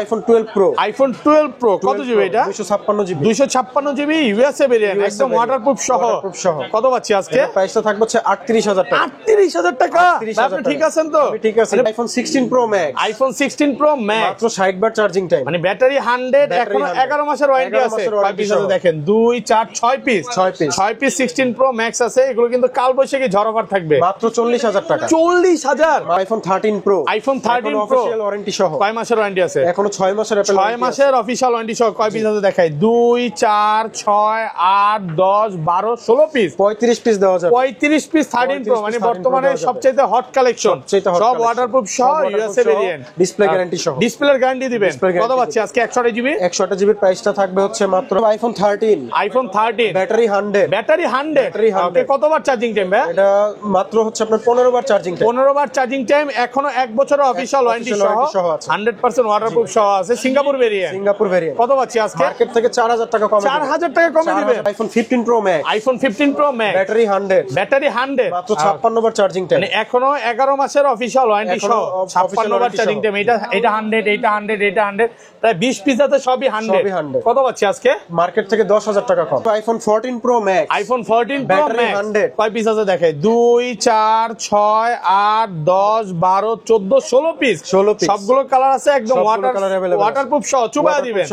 IPhone 12 pro. IPhone 12 pro কত GB এটা? 256 GB. 256 GB USA variant, একদম ওয়াটারপ্রুফ সহ। কত পাচ্ছি আজকে? প্রাইসটা থাকবে হচ্ছে 38000 টাকা। 38000 টাকা? আপনি ঠিক আছেন তো? ঠিক আছে। IPhone 16 pro max. IPhone 16 pro max মাত্র 60 বার চার্জিং টাইম, মানে ব্যাটারি 100, এখনো 11 মাসের ওয়ারেন্টি আছে। কয় পিস আছে দেখেন? 2 4 6 পিস। 6 পিস 16 প্রো ম্যাক্স আছে। এগুলো কিন্তু কাল বৈশাখী ঝড় অফার থাকবে। মাত্র 40000 টাকা। 40000। IPhone 13 pro. IPhone 13 pro official warranty সহ। কয় মাসের ওয়ারেন্টি আছে? এখনো 6 মাসের অ্যাপল 6 মাসের অফিশিয়াল ওয়ারেন্টি সহ। কয় পিস আছে দেখাই? 2 4 6 8 10 12 16 পিস। 35 পিস দেওয়া যাবে। 35 পিস 13 প্রো, মানে বর্তমানে সবচেয়ে হট কালেকশন। সব ওয়াটারপ্রুফ সহ, ইউএসএ ভেরিয়েন্ট, ডিসপ্লে গ্যারান্টি সহ। ডিসপ্লের গ্যারান্টি দিবেন। কত পাচ্ছি আজকে? 128 জিবি। 128 জিবির প্রাইসটা থাকবে হচ্ছে মাত্র আইফোন 13। IPhone 13 battery 100। ব্যাটারি 100। ওকে, কতবার চার্জিং টাইম ভাই? এটা মাত্র হচ্ছে আপনার 15 বার চার্জিং টাইম। 15 বার চার্জিং টাইম, এখনো 1 বছরের অফিশিয়াল ওয়ারেন্টি সহ, 100% ওয়াটারপ্রুফ সহ আছে। Singapore variant. Singapore variant. কত পাচ্ছি আজকে? মার্কেট থেকে 4000 টাকা কমে। 4000 টাকা কমে দিবেন। IPhone 15 pro max. IPhone 15 pro max, battery 100। Battery 100, মাত্র 56 বার চার্জিং টাইম, মানে এখনো 11 মাসের অফিশিয়াল ওয়ারেন্টি সহ, 56 বার চার্জিং টাইম। এটা 100, এটা 100, এটা 100, প্রায় 20 পিস আছে, সবই 100। কত পাচ্ছি আজকে? মার্কেট থেকে 10000 টাকা কম। IPhone 14 pro max. IPhone 14 pro max 100। কয় পিস আছে দেখে? 2 4 6 8 10 12 14 16 পিস। সবগুলো কালার আছে, একদম ওয়াটারপ্রুফ সহ। চুবাই দিবেন।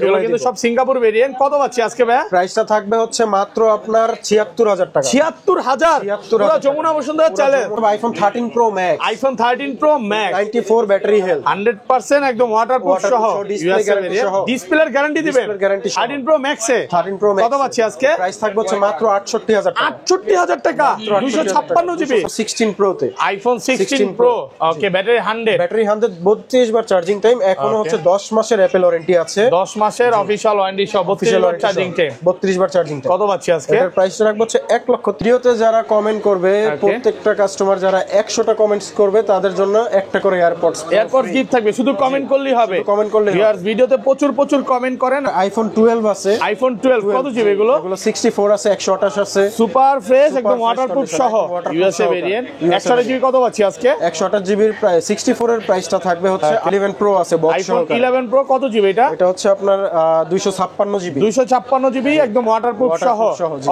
এগুলো কিন্তু সব সিঙ্গাপুর ভেরিয়েন্ট। কত পাচ্ছি আজকে ভাই? প্রাইসটা থাকবে হচ্ছে মাত্র আপনার 76000 টাকা। 76000। পুরো Jamuna Bashundhara challenge. IPhone 13 pro max. IPhone 13 pro max 94 battery health, 100% একদম ওয়াটারপ্রুফ সহ, ডিসপ্লের গ্যারান্টি দিবেন। 13 প্রো ম্যাক্সে 13 প্রো ম্যাক্স কত পাচ্ছি আজকে? প্রাইস থাকবে হচ্ছে মাত্র 68000 টাকা। 68000 টাকা। 256 জিবি। 16 প্রো তে আইফোন 16 প্রো। ওকে, ব্যাটারি 100। ব্যাটারি 100, 32 বার চার্জিং টাইম। এখনো হচ্ছে 10 মাসের অ্যাপল ওয়ারেন্টি আছে। 10 মাসের অফিশিয়াল ওয়ারেন্টি সহ, 32 বার চার্জিং টাইম। 32 বার চার্জিং টাইম। কত পাচ্ছি আজকে? এর প্রাইসটা রাখবো হচ্ছে 1 লক্ষ। তে যারা কমেন্ট করবে, প্রত্যেকটা কাস্টমার যারা 100টা কমেন্টস করবে তাদের জন্য একটা করে এয়ারপডস গিফট থাকবে। শুধু কমেন্ট করলেই হবে। কমেন্ট করলে ভিউয়ার্স, ভিডিওতে প্রচুর কমেন্ট করেন। আইফোন 12 আছে। আইফোন 12 কত জিবি এগুলো? 64 আছে, 128 আছে। সুপার ফ্রেশ, একদম ওয়াটারপ্রুফ সহ, ইউএসএ ভেরিয়েন্ট। 128 জিবি কত পাচ্ছি আজকে? 128 জিবির প্রাইস 64 এর প্রাইসটা থাকবে হচ্ছে 11 প্রো আছে বক্স আইফোন 11 প্রো কত জিবি এটা? এটা হচ্ছে আপনার 256 জিবি। 256 জিবি, একদম ওয়াটারপ্রুফ সহ।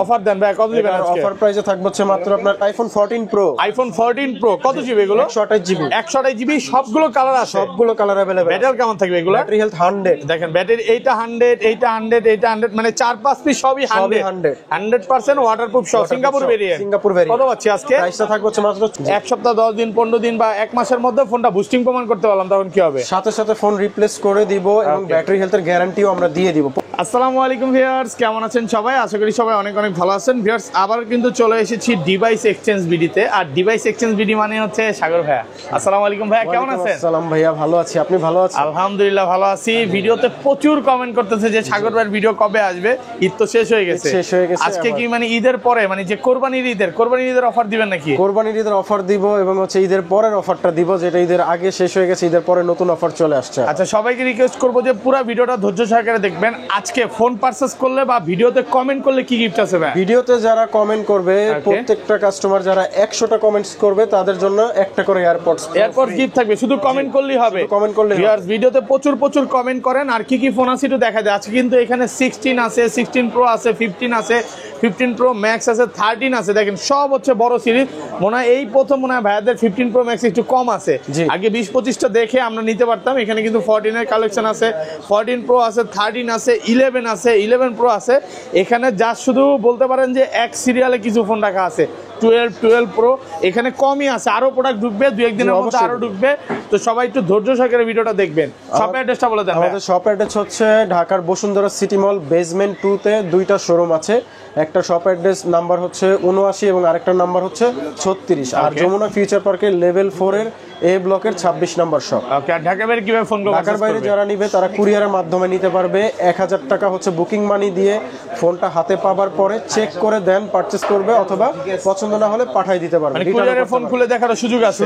অফার দেন ভাই, কত দিবেন আজকে? অফার প্রাইসে থাকবে হচ্ছে মাত্র আপনার আইফোন 14 প্রো। আইফোন 14 প্রো কত জিবি এগুলো? 128 জিবি। 128 জিবি, সবগুলো কালার আছে। সবগুলো কালার अवेलेबल। ব্যাটারি কেমন থাকবে এগুলো? Battery health 100। দেখেন ব্যাটারি, এইটা 100, এইটা 100, এইটা 100, মানে 4-5 পিস সবই 100। 100% ওয়াটারপ্রুফ সহ, সিঙ্গাপুর ভেরিয়েন্ট। Singapore variant. কত পাচ্ছি আজকে? প্রাইসটা থাকবে হচ্ছে মাত্র এক সপ্তাহ, 10 দিন, 15 দিন বা 1 মাসের মধ্যে ফোনটা বুস্টিং প্রমাণ করতে পারলাম, তখন কি হবে? সাথে সাথে ফোন রিপ্লেস করে দিব এবং ব্যাটারি হেলথের গ্যারান্টিও আমরা দিয়ে দিব। আসসালামু আলাইকুম ভিউয়ার্স, কেমন আছেন সবাই? আশা করি সবাই অনেক ভালো আছেন। ভিউয়ার্স, আবার কিন্তু চলে এসেছি ডিভাইস এক্সচেঞ্জ বিডিতে। আর ডিভাইস এক্সচেঞ্জ বিডি মানে হচ্ছে সাগর ভাইয়া। আসসালামু আলাইকুম ভাইয়া, কেমন আছেন? আসসালাম ভাইয়া, ভালো আছি। আপনি ভালো আছেন? আলহামদুলিল্লাহ ভালো আছি। ভিডিওতে প্রচুর কমেন্ট করতেছে যে সাগর ভাইয়ের ভিডিও কবে আসবে। ঈদ তো শেষ হয়ে গেছে। আজকে কি মানে ঈদের পরে, মানে যে কোরবানির ঈদের অফার দিবেন নাকি? কোরবানির ঈদের অফার দিব এবং হচ্ছে ঈদের পরের অফারটা দিব, যেটা ঈদের আগে শেষ হয়ে গেছে, ঈদের পরে নতুন অফার চলে আসছে। আচ্ছা, সবাইকে রিকোয়েস্ট করবো যে পুরো ভিডিওটা ধৈর্য সহকারে দেখবেন। আজকে ফোন পারচেজ করলে বা ভিডিওতে কমেন্ট করলে কি গিফট আছে ভাই? ভিডিওতে যারা কমেন্ট করবে, প্রত্যেকটা কাস্টমার যারা 100টা কমেন্টস করবে তাদের জন্য একটা করে এয়ারপডস গিফট থাকবে। শুধু কমেন্ট করলেই হবে। কমেন্ট করলে ভিউয়ার্স, ভিডিওতে প্রচুর কমেন্ট করেন। আর কি ফোন আছে একটু দেখা যায়। আজকে কিন্তু এখানে 16 আছে, 16 প্রো আছে, 15 আছে, 15 প্রো ম্যাক্স আছে, 13 আছে। দেখেন সব হচ্ছে বড় সিরিজ। মনে হয় এই প্রথম মনে হয় ভাইয়াদের 15 প্রো ম্যাক্স একটু কম আছে। আগে 20-25টা দেখে আমরা নিতে পারতাম। এখানে কিন্তু 14 এর কালেকশন আছে, 14 প্রো আছে, 13 আছে, 11 আছে, 11 প্রো আছে। এখানে যা শুধু বলতে পারেন যে এক সিরিয়ালে কিছু ফোন রাখা আছে। 12 প্রো এখানে কমই আছে, আরো প্রোডাক্ট ঢুকবে, 2-1 দিনের মধ্যে আরো ঢুকবে। তো সবাই একটু ধৈর্য সহকারে ভিডিওটা দেখবেন। শপ অ্যাড্রেসটা বলে দেন। আমাদের শপ অ্যাড্রেস হচ্ছে ঢাকার বসুন্ধরা সিটি মল বেসমেন্ট 2 তে 2টা শোরুম আছে। একটা শপ অ্যাড্রেস নাম্বার হচ্ছে 79 এবং আরেকটা নাম্বার হচ্ছে 36। আর যমুনা ফিউচার পার্কের লেভেল 4 এর এ ব্লকের 26 নাম্বার শপ। ওকে, আর ঢাকার বাইরে কিভাবে ফোন করবে? ঢাকার বাইরে যারা নিবে তারা কুরিয়ারের মাধ্যমে নিতে পারবে। 1000 টাকা হচ্ছে বুকিং মানি দিয়ে ফোনটা হাতে পাবার পরে চেক করে দেন পারচেজ করবে, অথবা পছন্দ পছন্দ না হলে পাঠাই দিতে পারবেন, মানে কুরিয়ারে ফোন খুলে দেখার সুযোগ আছে।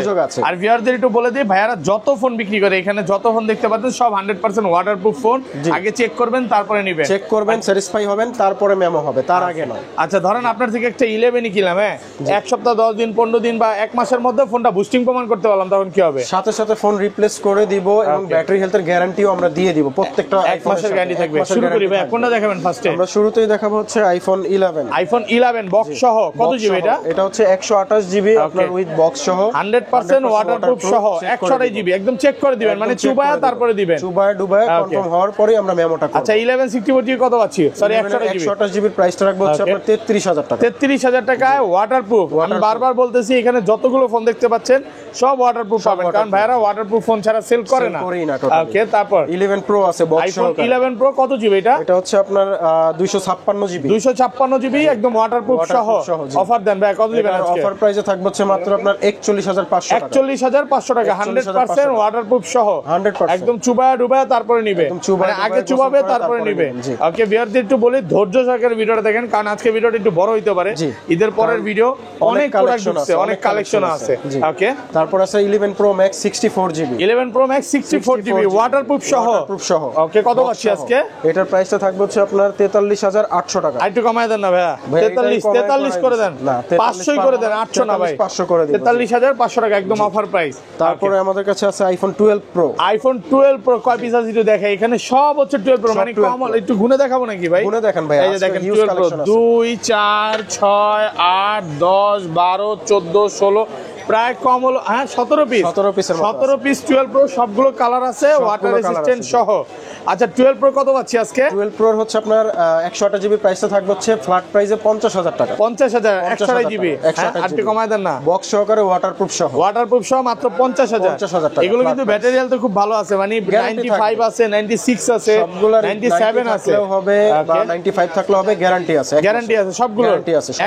আর ভিউয়ারদের একটু বলে দিই, ভাইয়ারা যত ফোন বিক্রি করে এখানে যত ফোন দেখতে পাচ্ছেন সব 100% ওয়াটারপ্রুফ ফোন। আগে চেক করবেন তারপরে নেবেন, চেক করবেন, স্যাটিসফাই হবেন, তারপরে মেমো হবে, তার আগে নয়। আচ্ছা ধরেন আপনার থেকে একটা 11ই কিনলাম, হ্যাঁ, এক সপ্তাহ 10 দিন 15 দিন বা এক মাসের মধ্যে ফোনটা বুস্টিং প্রমাণ করতে পারলাম, তখন কি হবে? সাথে সাথে ফোন রিপ্লেস করে দিব এবং ব্যাটারি হেলথের গ্যারান্টিও আমরা দিয়ে দিব, প্রত্যেকটা এক মাসের গ্যারান্টি থাকবে। শুরু করি ভাই, কোনটা দেখাবেন ফার্স্টে? আমরা শুরুতেই দেখাবো হচ্ছে আইফোন 11। আইফোন 11 বক্স সহ কত জিবি এটা? এটা হচ্ছে 128 জিবি আপনার উইথ বক্স সহ, 100% ওয়াটারপ্রুফ সহ 128 জিবি, একদম চেক করে দিবেন, মানে চুবায়া তারপরে দিবেন, চুবায়া ডুবায়া কনফার্ম হওয়ার পরে আমরা মেমোটা করব। আচ্ছা 11 64 জিবি কত পাচ্ছি? সরি 128 জিবির প্রাইসটা রাখবো হচ্ছে আপনার 33000 টাকা। 33000 টাকায় ওয়াটারপ্রুফ। আমি বারবার বলতেছি এখানে যতগুলো ফোন দেখতে পাচ্ছেন সব ওয়াটারপ্রুফ পাবেন, কারণ ভাইরা ওয়াটারপ্রুফ ফোন ছাড়া সেল করে না। ওকে, তারপর 11 প্রো আছে বক্স সহ। আইফোন 11 প্রো কত জিবি এটা? এটা হচ্ছে আপনার 256 জিবি। 256 জিবি একদম ওয়াটারপ্রুফ সহ। অফার দেন ভাই, কত দিবেন আজকে? অফার প্রাইসে থাকবে হচ্ছে মাত্র আপনার 41500 টাকা। 41500 টাকা 100% ওয়াটারপ্রুফ সহ, 100% একদম চুবায়া ডুবায়া তারপরে নিবে, মানে আগে চুবাবে তারপরে নিবে। ওকে ভিউয়ারদের একটু বলি ধৈর্য সহকারে ভিডিওটা দেখেন, কারণ আজকে ভিডিওটা একটু বড় হইতে পারে, ঈদের পরের ভিডিও, অনেক প্রোডাক্ট আছে, অনেক কালেকশন আছে। ওকে, তারপর আছে 11 pro max 64 GB. 11 pro max 64 GB waterproof সহ। ওকে, কত পাচ্ছি আজকে? এটার প্রাইসটা থাকবে হচ্ছে আপনার 43800 টাকা। একটু কমায় দেন না ভাইয়া, 43 করে দেন, 500 করে দেন, 800 না ভাই, 500 করে দিন। 43500 টাকা একদম অফার প্রাইস। তারপরে আমাদের কাছে আছে আইফোন 12 প্রো। আইফোন 12 প্রো কয় পিস আছে একটু দেখে, এখানে সব হচ্ছে 12 প্রো, মানে কম একটু গুনে দেখাবো নাকি ভাই? গুনে দেখেন ভাই, এই যে দেখেন 12 প্রো 2 4 6 8 10 12 14 16 প্রায় কম হলো, হ্যাঁ 17 পিস 17 পিস 12 প্রো, সবগুলো কালার আছে, ওয়াটার রেজিস্ট্যান্ট সহ। আচ্ছা 12 প্রো কত পাচ্ছি আজকে? 12 প্রো হচ্ছে আপনার 128 জিবি প্রাইসটা থাকবে হচ্ছে ফ্ল্যাট প্রাইসে 50000 টাকা। 50000 128 জিবি, আর একটু কমায় দেন না, বক্স সহকারে ওয়াটারপ্রুফ সহ মাত্র 50000 টাকা। এগুলো কিন্তু ব্যাটারি হেলথ খুব ভালো আছে, মানে 95 আছে, 96 আছে, 97 আছে হবে বা 95 থাকলে হবে, গ্যারান্টি আছে সবগুলো,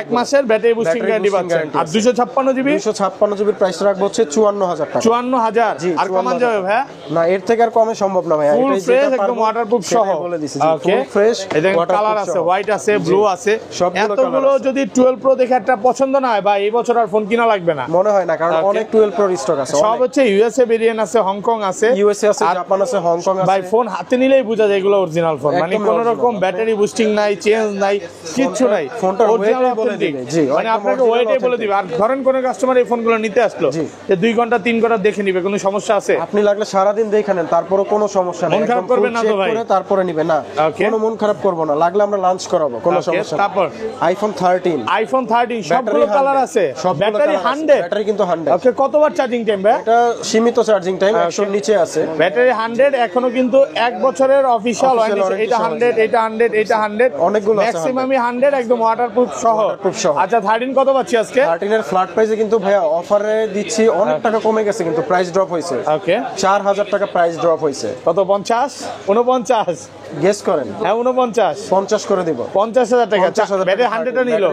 এক মাসের ব্যাটারি বুস্টিং গ্যারান্টি পাচ্ছেন। আর 256 জিবির প্রাইস রাখবো হচ্ছে 54000 টাকা। 54000 আর কমান যাবে ভাই? না, এর থেকে আর কমে সম্ভব না ভাই, ফুল ফ্রেশ একদম ওয়াটারপ্রুফ সহ বলে দিছি। ফুল ফ্রেশ কালার আছে, হোয়াইট আছে, ব্লু আছে, এতগুলো যদি 12 প্রো দেখে একটা পছন্দ না হয় ভাই, এই বছর আর ফোন কিনা লাগবে না মনে হয় না, কারণ অনেক 12 প্রো স্টক আছে। সব হচ্ছে ইউএসএ ভেরিয়েন্ট আছে, হংকং আছে, ইউএসএ আছে, জাপান আছে, হংকং আছে। ভাই ফোন হাতে নিলেই বোঝা যায় এগুলো অরিজিনাল ফোন, মানে কোনো রকম ব্যাটারি বুস্টিং নাই, চেঞ্জ নাই, কিচ্ছু নাই, ফোনটা অরিজিনাল বলে দিবে। জি, মানে আপনাকে ওয়েটই বলে দিবে। আর ধরেন কোন কাস্টমার এই ফোনগুলো নিতে আসলো, যে 2 ঘন্টা 3 ঘন্টা দেখে নিবে, কোনো সমস্যা আছে? আপনি লাগলে সারা দিন দেখে নেন, তারপরও কোনো সমস্যা নেই, মন খারাপ করবে না তো ভাই? তারপরে নিবে না, কোনো মন খারাপ করব না, লাগলে আমরা লাঞ্চ করাবো, কোনো সমস্যা নেই। তারপর আইফোন 13 সবগুলো কালার আছে, ব্যাটারি 100, ব্যাটারি কিন্তু 100। ওকে, কতবার চার্জিং টাইম ভাই? এটা সীমিত চার্জিং টাইম, 100 এর নিচে আছে। ব্যাটারি 100, এখনো কিন্তু 1 বছরের অফিশিয়াল ওয়ারেন্টি। এটা 100, এটা 100, এটা 100, অনেকগুলো আছে, ম্যাক্সিমামই 100 একদম ওয়াটারপ্রুফ সহ। আচ্ছা 13 কত পাচ্ছি আজকে? 13 এর ফ্ল্যাট প্রাইসে কিন্তু ভাইয়া অফারে দিচ্ছি, অনেক টাকা কমে গেছে, কিন্তু প্রাইস ড্রপ হইছে। ওকে, 4000 টাকা প্রাইস ড্রপ হইছে। কত? 50 49 গেস করেন। হ্যাঁ 49 50 করে দিব। 50000 টাকা। ব্যাটারি 100টা নিল,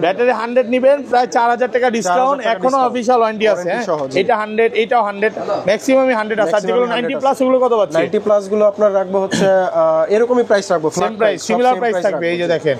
ব্যাটারি 100 নিবেন, প্রায় 4000 টাকা ডিসকাউন্ট, এখনো অফিশিয়াল ওয়ারেন্টি আছে। এটা 100, এটাও 100, ম্যাক্সিমামই 100 আছে। যেগুলো 90 প্লাস ওগুলো কত পাচ্ছি? 90 প্লাস গুলো আপনার রাখবো হচ্ছে এরকমই প্রাইস রাখবো, সেম প্রাইস, সিমিলার প্রাইস থাকবে। এই যে দেখেন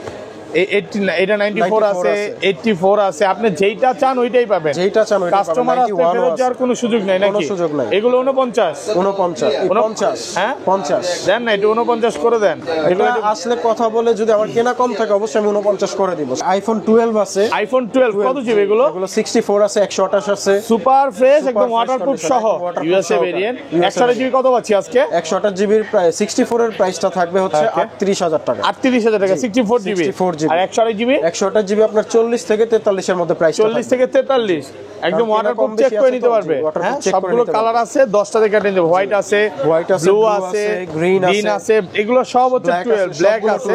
এটা 94 আছে, 84 আছে, আপনি যেইটা চান ওইটাই পাবেন, যেইটা চান ওইটা পাবেন। কাস্টমার আসতে ফেরত যাওয়ার কোনো সুযোগ নাই নাকি? কোনো সুযোগ নাই। এগুলো 49 হ্যাঁ 50 দেন না, এটা 49 করে দেন। এগুলো আসলে কথা বলে যদি আমার কেনা কম থাকে অবশ্যই আমি 49 করে দিব। আইফোন 12 আছে, আইফোন 12 কত জিবি এগুলো? এগুলো 64 আছে, 128 আছে, সুপার ফ্রেশ একদম ওয়াটারপ্রুফ সহ, ইউএসএ ভেরিয়েন্ট। 128 জিবি কত পাচ্ছি আজকে? 128 জিবির প্রাইস 64 এর প্রাইসটা থাকবে হচ্ছে 38000 টাকা। 38000 টাকা 64 জিবি। আর 128 জিবি? 128 জিবি আপনার 40 থেকে 43 এর মধ্যে প্রাইস, 40 থেকে 43 একদম ওয়াটারপ্রুফ চেক করে নিতে পারবে। হ্যাঁ সবগুলো কালার আছে, 10টা থেকে কেটে নিতে, হোয়াইট আছে, ব্লু আছে, গ্রিন আছে, এগুলো সব হচ্ছে 12, ব্ল্যাক আছে,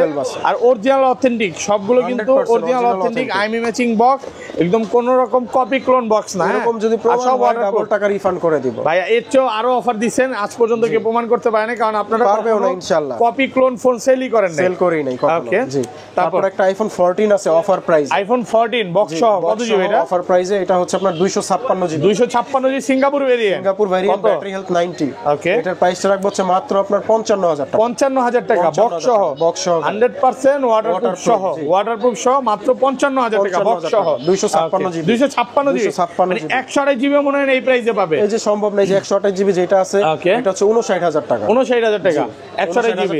আর অরিজিনাল অথেন্টিক সবগুলো কিন্তু original authentic IME matching box, একদম কোন রকম কপি ক্লোন বক্স না। এরকম যদি প্রমাণ হয় ডাবল টাকা রিফান্ড করে দিব ভাই। এর চেয়ে আরো অফার দিবেন, আজ পর্যন্ত কেউ প্রমাণ করতে পারে না, কারণ আপনারা পারবেও না ইনশাআল্লাহ। কপি ক্লোন ফোন সেলই করেন না, সেল করি নাই কখনো। জি, তারপর একটা আইফোন 14 আছে অফার প্রাইস। আইফোন 14 বক্স সহ কত জিবি এটা? অফার প্রাইসে এটা হচ্ছে আপনার 256 GB. 256 GB Singapore variant. Singapore variant, battery health 90। ওকে, এটার প্রাইসটা রাখবো হচ্ছে মাত্র আপনার 55000 টাকা। 55000 টাকা বক্স সহ। বক্স সহ 100% ওয়াটারপ্রুফ সহ, ওয়াটারপ্রুফ সহ মাত্র 55000 টাকা বক্স সহ। 256 জিবি। 256 জিবি, 256 মানে জিবি। 128 জিবি মনে হয় এই প্রাইসে পাবে। এই যে সম্ভব নাই যে 128 জিবি যেটা আছে এটা হচ্ছে 59000 টাকা। 59000 টাকা 128 জিবি,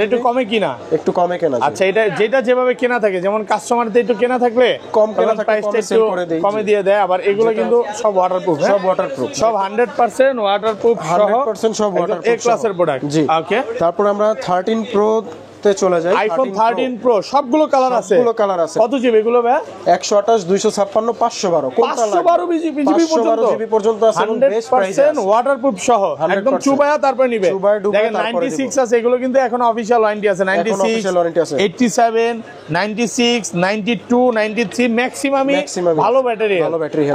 একটু কমে কিনা? একটু কমে কেনা। আচ্ছা, এটা যেটা যেভাবে কেনা থাকে, যেমন কাস্টমারদের একটু কেনা থাকলে কম কেনা থাকে প্রাইসটা কমে একটু সেল করে দেই। কমে দিয়ে দেয়। আবার এগুলো কিন্তু সব ওয়াটারপ্রুফ, সব ওয়াটারপ্রুফ, সব 100% ওয়াটারপ্রুফ সহ, 100% সব ওয়াটারপ্রুফ এ ক্লাসের প্রোডাক্ট। জি। ওকে, তারপর আমরা 13 প্রো তে চলে যাই। আইফোন 13 প্রো সবগুলো কালার আছে। সবগুলো কালার আছে। কত জিবি এগুলো ভাই? 128 256 512 কোনটা লাগবে? 512 জিবি পর্যন্ত আছে এবং বেস্ট প্রাইসে 100% ওয়াটারপ্রুফ সহ, একদম চুবায়া তারপরে নিবে। দেখেন 96 আছে, এগুলো কিন্তু এখন অফিশিয়াল ওয়ারেন্টি আছে। 96 87 96 92 93 ম্যাক্সিমামই ভালো ব্যাটারি।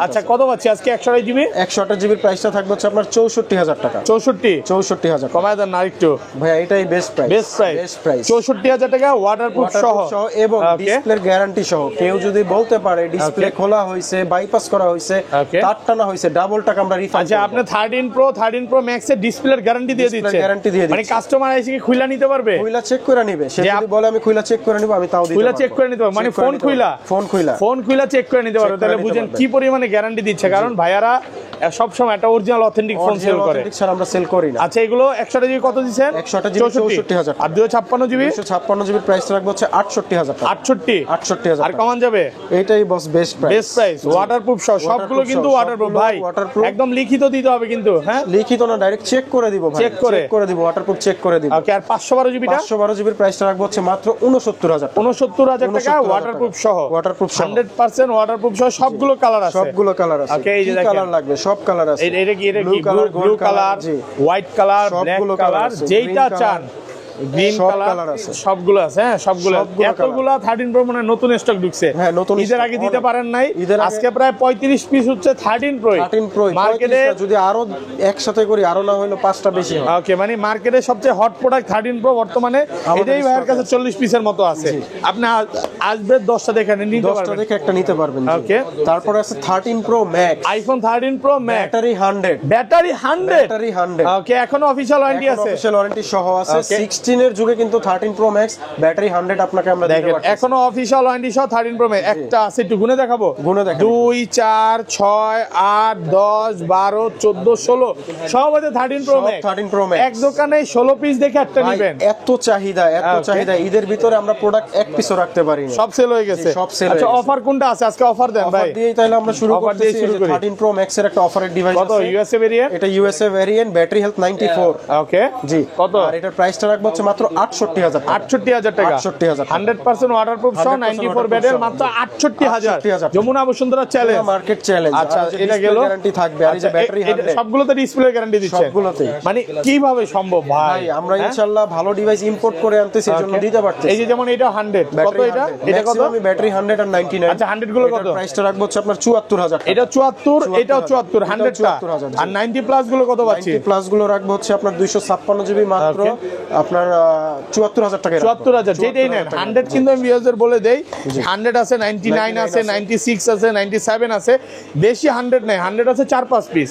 আচ্ছা, কত পাচ্ছি আজকে 128 জিবি? 128 জিবির প্রাইসটা থাকবে হচ্ছে আপনার 64000 টাকা। 64000 কমায় দেন না একটু ভাই, এটাই বেস্ট প্রাইস। বেস্ট প্রাইস 64000 টাকা ওয়াটারপ্রুফ সহ এবং ডিসপ্লের গ্যারান্টি সহ। কেউ যদি বলতে পারে ডিসপ্লে খোলা হইছে, বাইপাস করা হইছে, তার টানা হইছে, ডাবল টাকা আমরা রিফান্ড। আচ্ছা, আপনি 13 প্রো ম্যাক্স এর ডিসপ্লের গ্যারান্টি দিয়ে দিচ্ছেন? গ্যারান্টি দিয়ে দিচ্ছি। মানে কাস্টমার এসে কি খুইলা নিতে পারবে? খুইলা চেক করে নিবে। সে যদি বলে আমি খুইলা চেক করে নিব, আমি তাও দিতে পারবো। খুইলা চেক করে নিতে পারবে, মানে ফোন খুইলা চেক করে নিতে পারবে। তাহলে বুঝেন কি পরিমাণে গ্যারান্টি দিচ্ছে। কারণ ভাইয়ারা সব সময় একটা অরিজিনাল অথেন্টিক ফোন সেল করে। অথেন্টিক ছাড়া আমরা সেল করি না। আচ্ছা, এগুলো 128 জিবি কত দিবেন? 128 জিবি 64000 আর 256 জিবি? 256 জিবির প্রাইস রাখবো হচ্ছে 68000 টাকা। 68000 আর কমান যাবে? এটাই বস বেস্ট প্রাইস। ওয়াটারপ্রুফ সহ সবগুলো কিন্তু ওয়াটারপ্রুফ ভাই। একদম লিখিত দিতে হবে কিন্তু। হ্যাঁ, লিখিত না, ডাইরেক্ট চেক করে দিব ভাই। চেক করে দিব, ওয়াটারপ্রুফ চেক করে দিব। ওকে, আর 512 জিবিটা? 512 জিবির প্রাইসটা রাখবো হচ্ছে মাত্র 69000 টাকা। 69000 টাকা ওয়াটারপ্রুফ সহ। 100% ওয়াটারপ্রুফ সহ সবগুলো কালার আছে। ওকে, এই যে দেখেন কালার লাগবে, সব কালার আছে। এটা কি blue colour, white colour, black colour, যেইটা চান, গ্রিন কালার আছে, সবগুলো আছে। হ্যাঁ, সবগুলো এতগুলা 13 প্রো মানে নতুন স্টক ঢুকছে। হ্যাঁ, নতুন ঈদের আগে দিতে পারেন নাই। আজকে প্রায় 35 পিস হচ্ছে 13 প্রো। মার্কেটে যদি আরো একসাথে করি, আরো না হইলো 5টা বেশি হয়। ওকে, মানে মার্কেটে সবচেয়ে হট প্রোডাক্ট 13 প্রো বর্তমানে। এটাই ভাইয়ের কাছে 40 পিসের মতো আছে। আপনি আসবে 10টা দেখে নিতে পারবেন, 10টা দেখে একটা নিতে পারবেন। ওকে, তারপর আছে 13 pro max, iPhone 13 pro max, battery 100। ওকে, এখনো অফিশিয়াল ওয়ারেন্টি আছে, অফিশিয়াল ওয়ারেন্টি সহ আছে। 16 এর যুগে কিন্তু 13 প্রো ম্যাক্স ব্যাটারি 100 আপনাকে আমরা দিতে পারছি। এখনো অফিশিয়াল ওয়ারেন্টি সহ 13 প্রো ম্যাক্স একটা আছে, একটু গুনে দেখাবো। 2 4 6 8 10 12 14 16 সব আছে 13 প্রো ম্যাক্স। এক দোকানে 16 পিস দেখে একটা নেবেন। এত চাহিদা ঈদের ভিতরে আমরা প্রোডাক্ট এক পিসও রাখতে পারি না, সব সেল হয়ে গেছে। আচ্ছা, অফার কোনটা আছে আজকে? অফার দেন ভাই। অফার দিয়ে তাহলে আমরা শুরু করতেছি। 13 প্রো ম্যাক্স এর একটা অফারের ডিভাইস আছে। কত ইউএসএ ভেরিয়েন্ট? এটা ইউএসএ ভেরিয়েন্ট, ব্যাটারি হেলথ 94। ওকে, জি। কত? আর এটার প্রাইসটা রাখবো হচ্ছে মাত্র 68000 টাকা। 68000 টাকা। 100% ওয়াটারপ্রুফ সহ 94 ব্যাটারি মাত্র 68000। Jamuna Bashundhara challenge, market challenge. আচ্ছা, এটা গেল গ্যারান্টি থাকবে। আর এই যে ব্যাটারি 100 সবগুলোতে ডিসপ্লে গ্যারান্টি দিচ্ছে। সবগুলোতে। মানে কিভাবে সম্ভব ভাই? আমরা ইনশাআল্লাহ ভালো ডিভাইস ইম্পোর্ট করে আনতেছি, এজন্য দিতে পারতেছি। এই যে যেমন এটা 100, কত এটা? এটা কত? আমি ব্যাটারি 100 আর 99। আচ্ছা, 100 গুলো কত? প্রাইসটা রাখবো হচ্ছে আপনার 74000 টাকা। এটা 74, এটাও 74, 100 টা। আর 90 প্লাস গুলো কত পাচ্ছি? 90 প্লাস গুলো রাখবো হচ্ছে আপনার 256 জিবি মাত্র আপনার 74000 টাকা। 74000 যেটাই নেন। 100 কিন্তু আমি ভিউয়ারদের বলে দেই, 100 আছে, 99 আছে, 96 আছে, 97 আছে। বেশি 100 নাই, 100 আছে 4-5 পিস।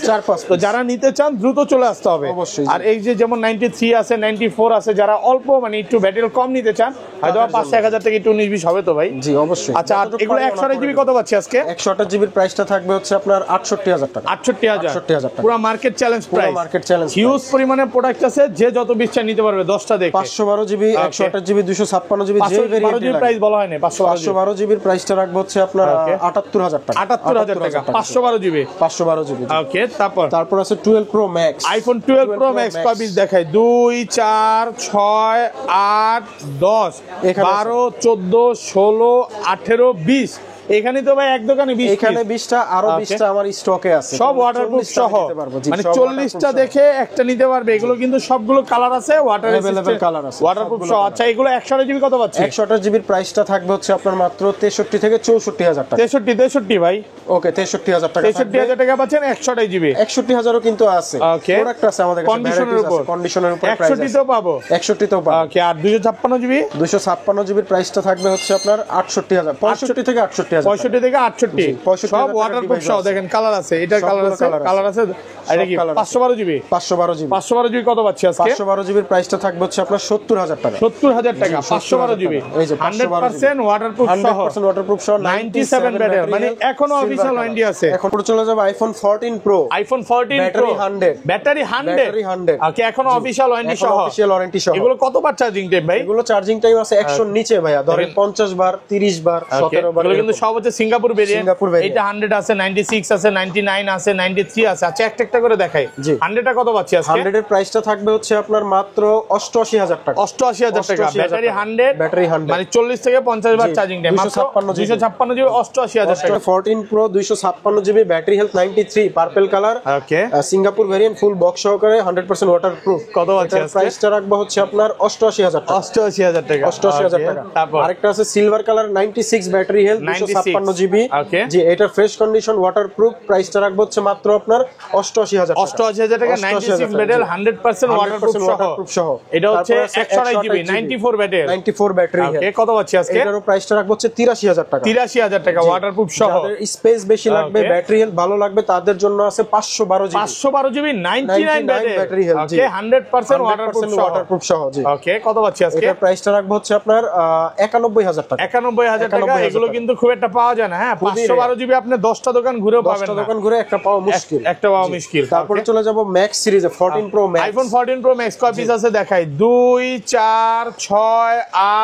তো যারা নিতে চান দ্রুত চলে আসতে হবে অবশ্যই। আর এই যে যেমন 93 আছে, 94 আছে, যারা অল্প মানে একটু ব্যাটারি কম নিতে চান, হয়তো 5-1000 থেকে একটু 19-20 হবে তো ভাই। জি, অবশ্যই। আচ্ছা, এগুলো 128 জিবি কত পাচ্ছি আজকে? 128 জিবির প্রাইসটা থাকবে হচ্ছে আপনার 68000 টাকা। 68000 টাকা। পুরো market challenge price. Market challenge. Huge পরিমাণে প্রোডাক্ট আছে, যে যত বিশটা নিতে পারবে 10টা দেখে। 512 জিবি, 128 জিবি, 256 জিবি, যে ভেরিয়েন্ট প্রাইস বলা হয় না। 512 জিবির প্রাইসটা রাখবো হচ্ছে আপনার 78000 টাকা। 78000 টাকা 512 জিবি। 512 জিবি। ওকে, তারপর আছে 12 pro max, iPhone 12 pro max কয় পিস দেখাই? 2 4 6 8 10 12 14 16 18 20 এখানে তো ভাই এক দোকানে 20 এখানে 20টা, আরো 20টা আমার স্টকে আছে, সব ওয়াটারপ্রুফ সহ, মানে 40টা দেখে একটা নিতে পারবে। এগুলো কিন্তু সবগুলো কালার আছে, ওয়াটার अवेलेबल কালার আছে, ওয়াটারপ্রুফ সহ। আচ্ছা এগুলো 128 জিবি কত পাচ্ছি? 128 জিবির প্রাইসটা থাকবে হচ্ছে আপনার মাত্র 63 থেকে 64000 টাকা। 63 ভাই, ওকে 63000 টাকা, 63000 টাকা পাচ্ছেন 128 জিবি। 61000ও কিন্তু আছে, প্রোডাক্ট আছে আমাদের কাছে, কন্ডিশনের উপর, কন্ডিশনের উপর প্রাইস 61 তো পাবো, 61 তো পাবো। ওকে আর 256 জিবি, 256 জিবির প্রাইসটা থাকবে হচ্ছে আপনার 68000, 65 থেকে 68000, 65 থেকে 68, সব ওয়াটারপ্রুফ সহ। দেখেন কালার আছে, এটার কালার আছে, কালার আছে। এটা কি 512 জিবি? 512 জিবি, 512 জিবি কত পাচ্ছি আজকে? 512 জিবির প্রাইসটা থাকবে হচ্ছে আপনার 70000 টাকা। 70000 টাকা 512 জিবি, এই যে 100% ওয়াটারপ্রুফ সহ, 100% ওয়াটারপ্রুফ সহ, 97 ব্যাটারি, মানে এখনো অফিশিয়াল ওয়ারেন্টি আছে। এখন পুরো চলে যাবে iPhone 14 pro, iPhone 14 pro battery 100, ওকে এখনো অফিশিয়াল ওয়ারেন্টি সহ, অফিশিয়াল ওয়ারেন্টি সহ। এগুলো কতবার চার্জিং টাইম ভাই? এগুলো চার্জিং টাইম আছে 100 নিচে ভাইয়া, ধরেন 50 বার, 30 বার, 17 বার। এগুলো কিন্তু সব হচ্ছে সিঙ্গাপুর ভেরিয়েন্ট। সিঙ্গাপুর ভেরিয়েন্ট, এটা 100 আছে, 96 আছে, 99 আছে, 93 আছে। আচ্ছা একটা একটা করে দেখাই। 100 টা কত পাচ্ছি আজকে? 100 এর প্রাইসটা থাকবে হচ্ছে আপনার মাত্র 88000 টাকা। 88000 টাকা ব্যাটারি 100, ব্যাটারি 100, মানে 40 থেকে 50 বার চার্জিং টাইম, মাত্র 256 জিবি, 88000 টাকা। 14 pro 256 GB, battery health 93, purple colour, okay Singapore variant, full box সহকারে, 100% ওয়াটারপ্রুফ। কত পাচ্ছি আজকে? প্রাইসটা রাখবো হচ্ছে আপনার 88000 টাকা। 88000 টাকা, 88000 টাকা। তারপর আরেকটা আছে silver colour 96, battery health 256 GB, okay জি এটা ফ্রেশ কন্ডিশন ওয়াটারপ্রুফ। প্রাইসটা রাখবো হচ্ছে মাত্র আপনার 88000 টাকা। 88000 টাকা, 96 ব্যাটারি, 100% ওয়াটারপ্রুফ সহ। এটা হচ্ছে 128 জিবি, 94 ব্যাটারি, 94 ব্যাটারি হেলথ। ওকে কত পাচ্ছি আজকে? এটারও প্রাইসটা রাখবো হচ্ছে 83000 টাকা। 83000 টাকা ওয়াটারপ্রুফ সহ। যাদের স্পেস বেশি লাগবে, ব্যাটারি হেলথ ভালো লাগবে, তাদের জন্য আছে 512 জিবি, 512 জিবি, 99 ব্যাটারি হেলথ, ওকে 100% ওয়াটারপ্রুফ সহ। জি ওকে কত পাচ্ছি আজকে? এটার প্রাইসটা রাখবো হচ্ছে আপনার 91000 টাকা। 91000 টাকা। এগুলো কিন্তু খুব একটা পাওয়া যায় না, হ্যাঁ 512 জিবি আপনি 10টা দোকান ঘুরেও পাবেন না, 10টা দোকান ঘুরে একটা পাওয়া মুশকিল, একটা পাওয়া মুশকিল। তারপরে চলে যাব ম্যাক্স সিরিজে, 14 pro max. IPhone 14 pro max কয় পিস আছে দেখাই? 2 4 6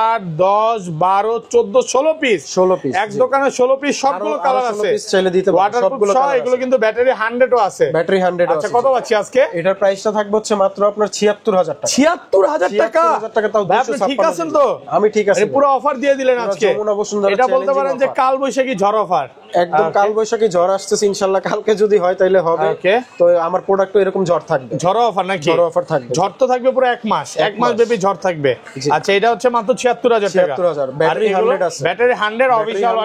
8 10 12 14 16 পিস, 16 পিস এক দোকানে 16 পিস, সবগুলো কালার আছে, চাইলে দিতে পারবেন, সবগুলো কালার। এগুলো কিন্তু ব্যাটারি 100ও আছে, ব্যাটারি 100 আচ্ছা কত পাচ্ছি আজকে? এটার প্রাইসটা থাকবে হচ্ছে মাত্র আপনার 76000 টাকা। 76000 টাকা, 76000 টাকা তাও ভাই আপনি ঠিক আছেন তো? আমি ঠিক আছি, পুরো অফার দিয়ে দিলেন আজকে। যমুনা বসুন্ধরা এটা বলতে পারেন যে কাল বৈশাখী ঝড় অফার, একদম কাল বৈশাখী ঝড় আসতেছে ইনশাআল্লাহ, কালকে যদি হয় তাহলে হবে। তো আমার প্রোডাক্টও এরকম ঝড় থাকবে, ঝড় অফার নাকি? ঝড় অফার থাকবে, ঝড় তো থাকবে পুরো এক মাস ব্যাপী ঝড় থাকবে। আচ্ছা এটা হচ্ছে মাত্র 76000 টাকা, 76000, ব্যাটারি 100 আছে, ব্যাটারি 100 অফিশিয়াল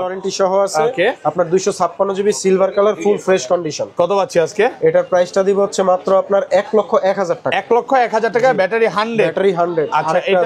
ওয়ারেন্টি সহ আছে। আপনার 256 GB silver colour, full fresh condition. কত পাচ্ছি আজকে? এটার প্রাইসটা দিব হচ্ছে মাত্র আপনার 1,01,000 টাকা। 1,01,000 টাকা, ব্যাটারি 100, ব্যাটারি 100। আচ্ছা এটা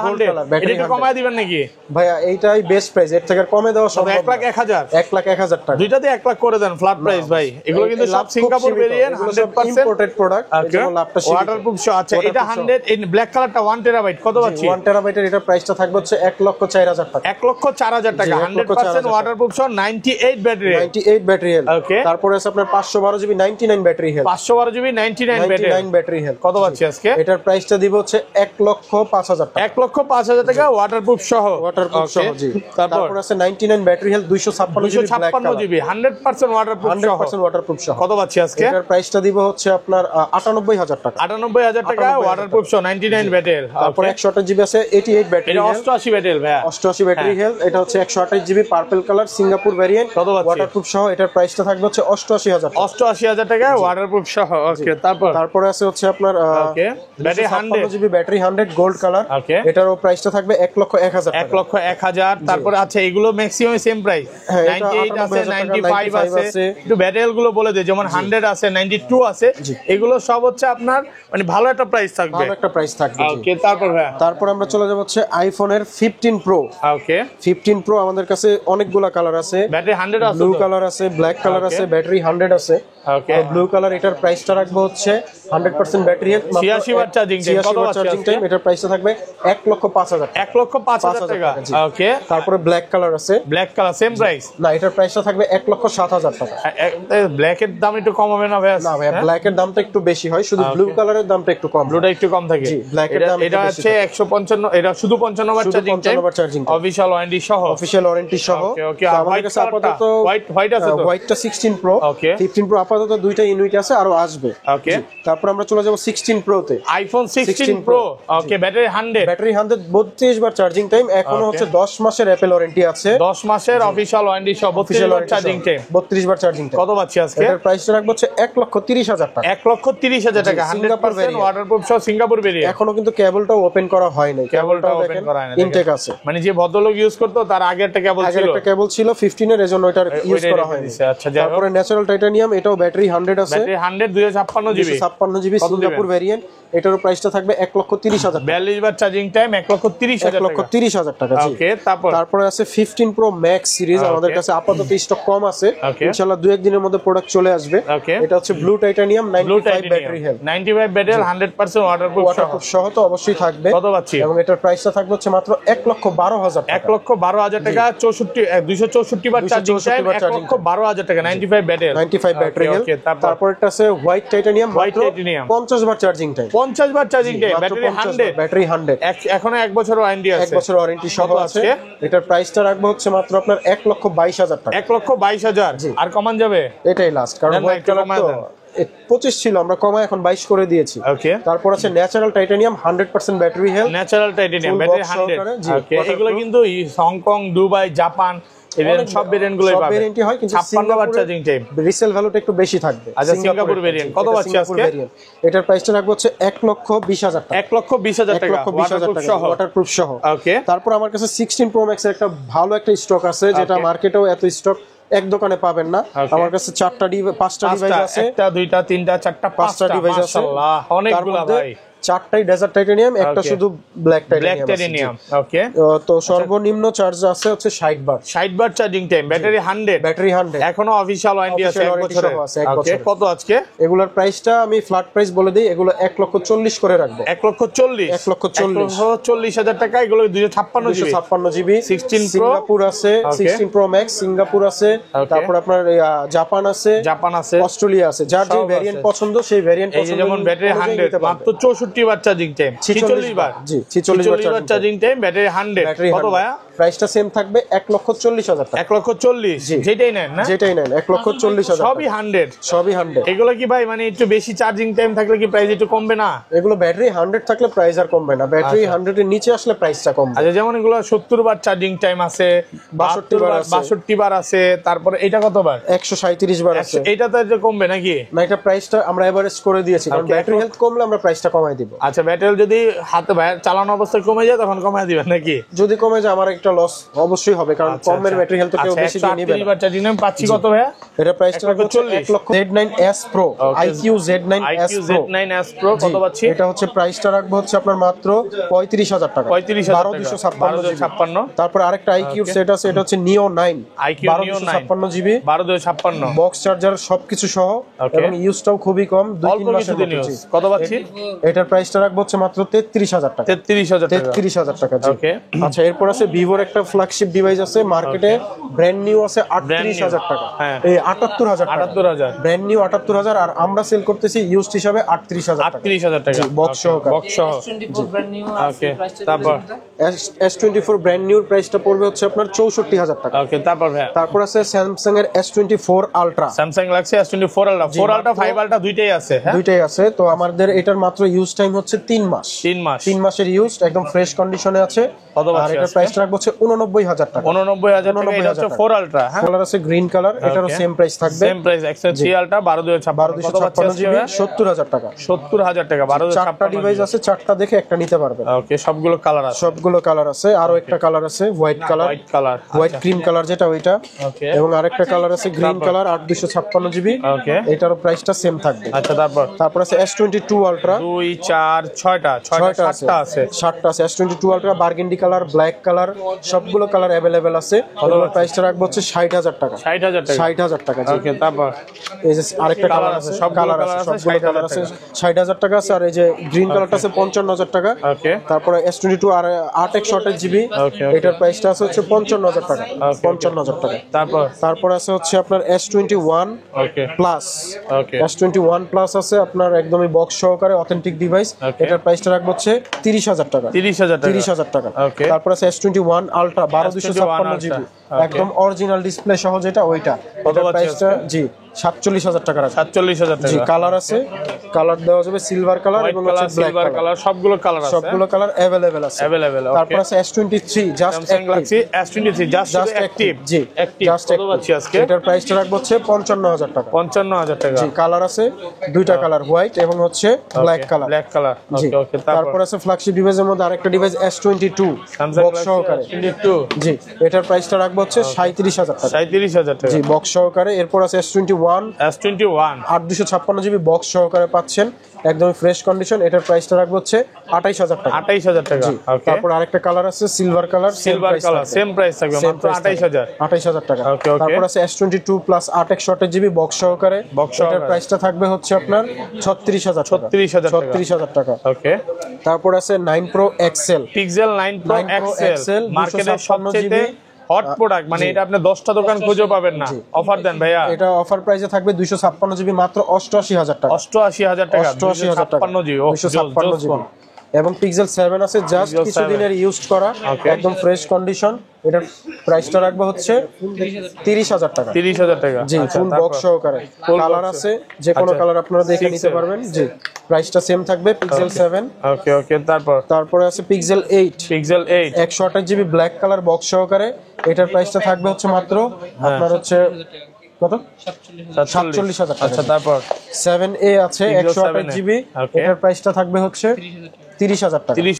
100, এটা একটু কমায় দিবেন নাকি ভাইয়া? এইটাই বেস্ট প্রাইস, এর থেকে কমে দেওয়া সম্ভব না। 1,01,000, 1,01,000 টাকা, দুইটাতে 1 লাখ করে দেন ফ্ল্যাট প্রাইস ভাই। এগুলো কিন্তু সব সিঙ্গাপুর ভেরিয়েন্ট, 100% ইম্পোর্টেড প্রোডাক্ট, এজন্য লাভটা সীমিত। ওয়াটারপ্রুফ সহ। আচ্ছা এটা 100, এই ব্ল্যাক কালারটা 1 টেরাবাইট কত পাচ্ছি? 1 টেরাবাইটের এটার প্রাইসটা থাকবে হচ্ছে 1,04,000 টাকা। 1,04,000 টাকা, 100% ওয়াটারপ্রুফ সহ, 98 ব্যাটারি, 98 ব্যাটারি হেলথ। ওকে তারপরে আছে আপনার 512 GB 99 battery health, 512 GB 99 battery health. কত পাচ্ছি আজকে? এটার প্রাইসটা দিব হচ্ছে 1,05,000 টাকা। 1,05,000 টাকা ওয়াটারপ্রুফ সহ, ওয়াটারপ্রুফ সহ, জি। তারপর আছে 99 ব্যাটারি হেলথ, 256 জিবি 100% ওয়াটারপ্রুফ সহ, 100% ওয়াটারপ্রুফ সহ। কত পাচ্ছি আজকে? এটার প্রাইসটা দিব হচ্ছে আপনার 98,000 টাকা। 98,000 টাকা ওয়াটারপ্রুফ সহ, 99 ব্যাটারি। তারপর 128 জিবি আছে 88 ব্যাটারি, এটা 88 ব্যাটারি ভাই, 88 ব্যাটারি হেলথ। এটা হচ্ছে 128 GB purple colour, Singapore variant, কত পাচ্ছি? ওয়াটারপ্রুফ সহ। এটার প্রাইসটা থাকবে হচ্ছে 88,000 টাকা। 88,000 টাকা ওয়াটারপ্রুফ সহ, ওকে। তারপরে আছে হচ্ছে আপনার okay battery 100 GB battery 100 gold colour, okay. এটারও প্রাইসটা থাকবে 1,01,000 টাকা। 1,01,000। তারপরে আচ্ছা এগুলো ম্যাক্সিমাম সেম প্রাইস, 98 আছে, 95 আছে। একটু ব্যাটারি গুলো বলে দেই, যেমন 100 আছে, 92 আছে, এগুলো সব হচ্ছে আপনার মানে ভালো একটা প্রাইস থাকবে, ভালো একটা প্রাইস থাকবে, ওকে। তারপর আমরা চলে যাব হচ্ছে আইফোনের 15 প্রো। ওকে 15 প্রো আমাদের কাছে অনেকগুলা কালার আছে, ব্যাটারি 100 আছে, ব্লু কালার আছে, ব্ল্যাক কালার আছে, ব্যাটারি 100 আছে, ওকে। ব্লু কালার এটার প্রাইসটা রাখবো হচ্ছে 100% battery health, 86 watt charging time, কত আছে চার্জিং টাইম। এটার প্রাইসটা থাকবে 1,05,000, 1,05,000 টাকা, ওকে। তারপরে ব্ল্যাক কালার আছে, ব্ল্যাক কালার সেম প্রাইস না, এটার প্রাইসটা থাকবে 1,07,000 টাকা। ব্ল্যাক এর দাম একটু কম হবে না ভাই? না ভাই, ব্ল্যাক এর দামটা একটু বেশি হয়, শুধু ব্লু কালারের দামটা একটু কম, ব্লুটা একটু কম থাকে। ব্ল্যাক এর দাম এটা হচ্ছে 155, এটা শুধু 55 watt charging time, official warranty সহ, অফিশিয়াল ওয়ারেন্টি সহ। ওকে আমাদের কাছে আপাতত হোয়াইট আছে, তো হোয়াইটটা 16 প্রো, ওকে। 15 প্রো আপাতত দুইটা ইউনিট আছে, আরো আসবে, ওকে। তারপর আমরা চলে যাব 16 প্রো তে, আইফোন 16 প্রো, ওকে। ব্যাটারি 100, ব্যাটারি 100, 32 বার চার্জিং টাইম, এখনো হচ্ছে 10 মাসের অ্যাপল ট্রিপল ওয়ারেন্টি আছে, 10 মাসের অফিশিয়াল ওয়ারেন্টি সহ 32 বার চার্জিং টাইম। 32 বার চার্জিং টাইম। কত পাচ্ছি আজকে? এটার প্রাইসটা রাখবো হচ্ছে 1,30,000 টাকা। 1,30,000 টাকা, 100% ওয়াটারপ্রুফ সহ সিঙ্গাপুর ভেরিয়েন্ট। এখনো কিন্তু কেবলটা ওপেন করা হয় নাই, কেবলটা ওপেন করা হয় না, ইনটেক আছে। মানে যে ভদ্রলোক ইউজ করতো তার আগে একটা কেবল ছিল, একটা কেবল ছিল 15 এর, এজন্য এটার ইউজ করা হয়নি। আচ্ছা, যাই হোক। তারপরে ন্যাচারাল টাইটানিয়াম, এটাও ব্যাটারি 100 আছে, battery 100 256 GB, 256 GB Singapore variant. এটার প্রাইসটা থাকবে 1,30,000 টাকা। 42 বার চার্জিং টাইম, 1,30,000 টাকা। 1,30,000 টাকা। জি। ওকে, তারপরে আছে 15 প্রো ম্যাক্স সিরিজ, আমাদের কাছে আপাতত স্টক কম আছে, ইনশাআল্লাহ 2-1 দিনের মধ্যে প্রোডাক্ট চলে আসবে। এটা হচ্ছে blue titanium 95 battery health, 95 battery 100% waterproof সহ তো অবশ্যই থাকবে। কত পাচ্ছি? এবং এটার প্রাইসটা থাকবে হচ্ছে মাত্র 1,12,000 টাকা। 1,12,000 টাকা, 264 বার চার্জিং টাইম, 1,12,000 টাকা, 95 ব্যাটারি হেলথ। তারপর একটা আছে হোয়াইট টাইটানিয়াম, হোয়াইট টাইটানিয়াম 50 বার চার্জিং টাইম, 50 বার চার্জিং টাইম, ব্যাটারি 100, এখনো 1 বছর ওয়ারেন্টি আছে, 1 বছর ওয়ারেন্টি সহ আছে। এটার প্রাইসটা রাখবো হচ্ছে মাত্র আপনার 1,22,000 টাকা। 1,22,000। আর কমান যাবে? এটাই লাস্ট, কারণ হোয়াইট কালার তো 25 ছিল, আমরা কমায় এখন 22 করে দিয়েছি। ওকে। তারপর আছে natural titanium 100% battery health, natural titanium battery 100। ওকে, এগুলো কিন্তু হংকং, দুবাই, জাপান সব ভেরিয়েন্ট গুলোই পাবে। ভেরিয়েন্টই হয়, কিন্তু 56 বার চার্জিং টাইম, রিসেল ভ্যালুটা একটু বেশি থাকবে। আচ্ছা, সিঙ্গাপুর ভেরিয়েন্ট কত পাচ্ছি আজকে? এটার প্রাইসটা রাখবো হচ্ছে 1,20,000 টাকা। 1,20,000 টাকা, 1,20,000 টাকা ওয়াটারপ্রুফ সহ। ওকে। তারপর আমার কাছে 16 প্রো ম্যাক্স এর একটা ভালো একটা স্টক আছে, যেটা মার্কেটেও এত স্টক এক দোকানে পাবেন না। আমার কাছে 5টা ডিভাইস আছে, 1টা 2টা 3টা 4টা 5টা ডিভাইস আছে, মাশাআল্লাহ অনেকগুলো ভাই। 4টাই ডেজার্ট টাইটানিয়াম, একটা শুধু ব্ল্যাক টাইটানিয়াম। ওকে। তো সর্বনিম্ন চার্জ আছে হচ্ছে 60 বার, 60 বার চার্জিং টাইম, ব্যাটারি 100, এখনো অফিশিয়াল ওয়ারেন্টি আছে 1 বছরের। ওকে, কত আজকে? এগুলোর প্রাইসটা আমি ফ্ল্যাট প্রাইস বলে দেই, এগুলো 1,40,000 করে রাখবো। 1,40,000, 1,40,000 টাকা। এগুলো 256 জিবি, 16 প্রো সিঙ্গাপুর আছে, 16 প্রো ম্যাক্স সিঙ্গাপুর আছে, তারপর আপনার জাপান আছে, অস্ট্রেলিয়া আছে। যার যে ভেরিয়েন্ট পছন্দ সেই ভেরিয়েন্ট পছন্দ। যেমন ব্যাটারি 100, মাত্র 64 বার চার্জিং টাইম, 46 বার, জি 46 বার চার্জিং টাইম, ব্যাটারি 100। কত ভাইয়া? প্রাইসটা সেম থাকবে 1,40,000 টাকা। 1,40,000, যেটাই নেন না, যেটাই নেন 1,40,000, সবই 100, সবই 100। এগুলো কি ভাই মানে একটু বেশি চার্জিং টাইম থাকলে কি প্রাইস একটু কমবে না? এগুলো ব্যাটারি 100 থাকলে প্রাইস আর কমবে না, ব্যাটারি 100 এর নিচে আসলে প্রাইসটা কমবে। আচ্ছা, যেমন এগুলো 70 বার চার্জিং টাইম আছে, 62 বার আছে, তারপরে এটা কত বার? 137 বার আছে। এটা তো একটু কমবে নাকি? না, এটা প্রাইসটা আমরা এভারেজ করে দিয়েছি, কারণ ব্যাটারি হেলথ কমলে আমরা প্রাইসটা কমাই দিব। আচ্ছা, ব্যাটারি যদি হাতে চালানো অবস্থায় কমে যায় তখন কমায় দিবেন নাকি? যদি কমে যায় আমার একটা লস অবশ্যই হবে, কারণ কমের ব্যাটারি হেলথ কেউ বেশি দিয়ে নেবে না। 138 বার চার্জিং টাইম পাচ্ছি কত ভাইয়া? এটা প্রাইসটা হচ্ছে 1,00,000। Z9S Pro, IQ Z9S Pro কত পাচ্ছি? এটা হচ্ছে প্রাইসটা রাখবো হচ্ছে আপনার মাত্র 35,000 টাকা, 12,256। তারপর আরেকটা IQ সেট আছে, এটা হচ্ছে Neo 9, 12,256 জিবি, 12,256 বক্স চার্জার সবকিছু সহ, এবং ইউজটাও খুবই কম, 2-3 মাসের মধ্যে। কত পাচ্ছি? এটার প্রাইসটা রাখবো হচ্ছে মাত্র 33,000 টাকা। 33,000 টাকা। ওকে। আচ্ছা, এরপর আছে ভিভোর একটা ফ্ল্যাগশিপ ডিভাইস আছে, মার্কেটে ব্র্যান্ড নিউ আছে 38,000 টাকা, এই 78,000 ব্র্যান্ড নিউ 78,000, আর আমরা সেল করতেছি ইউজড হিসাবে 38,000 টাকা, বক্স সহ। ওকে। তারপর S24 ব্র্যান্ড নিউ প্রাইসটা পড়বে হচ্ছে আপনার 64,000 টাকা। ওকে। তারপর আছে স্যামসাং এর S24 ultra, Samsung Galaxy S24 ultra, 4 ultra 5 ultra দুইটাই আছে। দুইটাই আছে। তো আমাদের এটার মাত্র ইউজ টাইম হচ্ছে 3 মাস। 3 মাসের ইউজ, একদম ফ্রেশ কন্ডিশনে আছে। আর এটার প্রাইসটা রাখবো হচ্ছে 89,000 টাকা। 89,000 টাকা। এটা হচ্ছে 4 আলট্রা। কালার আছে গ্রিন কালার, এটারও সেম প্রাইস থাকবে, same price. X3 ultra 12,256 GB, 70,000 টাকা। 70,000 টাকা, 12,256 চারটা ডিভাইস আছে, চারটা দেখে একটা নিতে পারবেন। ওকে, সবগুলো কালার আছে, আরো একটা কালার আছে white colour, white cream colour যেটা ওইটা, এবং আরেকটা কালার আছে গ্রিন কালার 8,256 জিবি। ওকে, এটারও প্রাইসটা সেম থাকবে। আচ্ছা, তারপর আছে S22 আলট্রা, 2 4 6টা আছে, 7টা আছে। S22 ultra burgundy colour, black colour, সবগুলো কালার अवेलेबल আছে। এগুলোর প্রাইসটা রাখবো হচ্ছে 60,000 টাকা। 60,000 টাকা। ওকে, তারপর এই যে আরেকটা কালার আছে, সব কালার আছে, সবগুলো কালার আছে, 60,000 টাকা আছে। আর এই যে গ্রিন কালারটা আছে 55,000 টাকা। ওকে, তারপরে S22 আর 8x শর্টের জিবি, এটার প্রাইসটা আছে হচ্ছে 55,000 টাকা। 55,000 টাকা। তারপর আছে হচ্ছে আপনার S21 প্লাস, S21 প্লাস আছে আপনার একদমই বক্স সহকারে অথেন্টিক ডিভাইস। এটার প্রাইসটা রাখবো হচ্ছে 30,000 টাকা। 30,000 টাকা। তারপর আছে S21 আলট্রা 12,256 জিবি, একদম অরিজিনাল ডিসপ্লে সহ যেটা ওইটা। এটার প্রাইসটা জি 47,000 টাকা রাখবো। 47,000 জি, টাকা। কালার আছে, কালার দেওয়া যাবে সিলভার কালার হোয়াইট এবং কালার, হচ্ছে ব্ল্যাক সিলভার কালার, কালার, সবগুলো কালার আছে। সবগুলো কালার अवेलेबल আছে। अवेलेबल, তারপর ওকে। আছে S23 just Samsung Galaxy S23 just active. জি, অ্যাক্টিভ জাস্ট কত পাচ্ছি আজকে? এটার প্রাইসটা রাখবো হচ্ছে 55,000 টাকা। 55,000 টাকা। জি, কালার আছে দুইটা কালার, হোয়াইট এবং হচ্ছে ব্ল্যাক কালার। ব্ল্যাক কালার, জি, ওকে ওকে। তারপর আছে ফ্ল্যাগশিপ ডিভাইসের মধ্যে আরেকটা ডিভাইস S22 স্যামসাং বক্স সহকারে। S22 জি, এটার প্রাইসটা রাখবো হচ্ছে 37,000 টাকা। 37,000 টাকা। জি, বক্স সহকারে। এরপর আছে S21 S21 8 256 জিবি বক্স সহকারে পাচ্ছেন, একদম ফ্রেশ কন্ডিশন। এটার প্রাইসটা রাখবো হচ্ছে 28,000 টাকা। 28,000 টাকা, জি, ওকে। তারপর আরেকটা কালার আছে silver colour, silver colour, same price থাকবে, মাত্র 28,000। 28,000 টাকা। ওকে, ওকে। তারপর আছে S22 প্লাস 8 শর্টের জিবি বক্স সহকারে, বক্স এটার সহকারে। প্রাইসটা থাকবে হচ্ছে আপনার 36,000 টাকা। 36,000 টাকা। ওকে। তারপর আছে 9 Pro XL, pixel 9 Pro 9 Pro XL XL মার্কেটের 256 সবচেয়ে হট প্রোডাক্ট, মানে এটা আপনি 10টা দোকান খুঁজে পাবেন না। অফার দেন ভাইয়া। এটা অফার প্রাইসে থাকবে 256 জিবি মাত্র 88,000 টাকা। 88,000 টাকা, 88,000 টাকা 256 জিবি, 256 জিবি। এবং পিক্সেল 7 আছে জাস্ট Pixel কিছুদিনের ইউজ করা, Okay. একদম ফ্রেশ কন্ডিশন। এটার প্রাইসটা রাখবো হচ্ছে 30,000 টাকা। 30,000 টাকা। জি, আচ্ছা, ফুল তারপর? বক্স সহকারে। Full কালার box আছে, যে কোনো আচ্ছা, কালার আপনারা দেখে নিতে Pixel। পারবেন। জি, প্রাইসটা সেম থাকবে পিক্সেল 7। ওকে ওকে। তারপর তারপরে আছে pixel 8 pixel 8 128 GB black colour box সহকারে। এটার প্রাইসটা থাকবে হচ্ছে মাত্র আপনার হচ্ছে কত 47,000 টাকা। আচ্ছা, তারপর 7A আছে Pixel 128 7A জিবি, Okay. এটার প্রাইসটা থাকবে হচ্ছে 30,000 টাকা। 30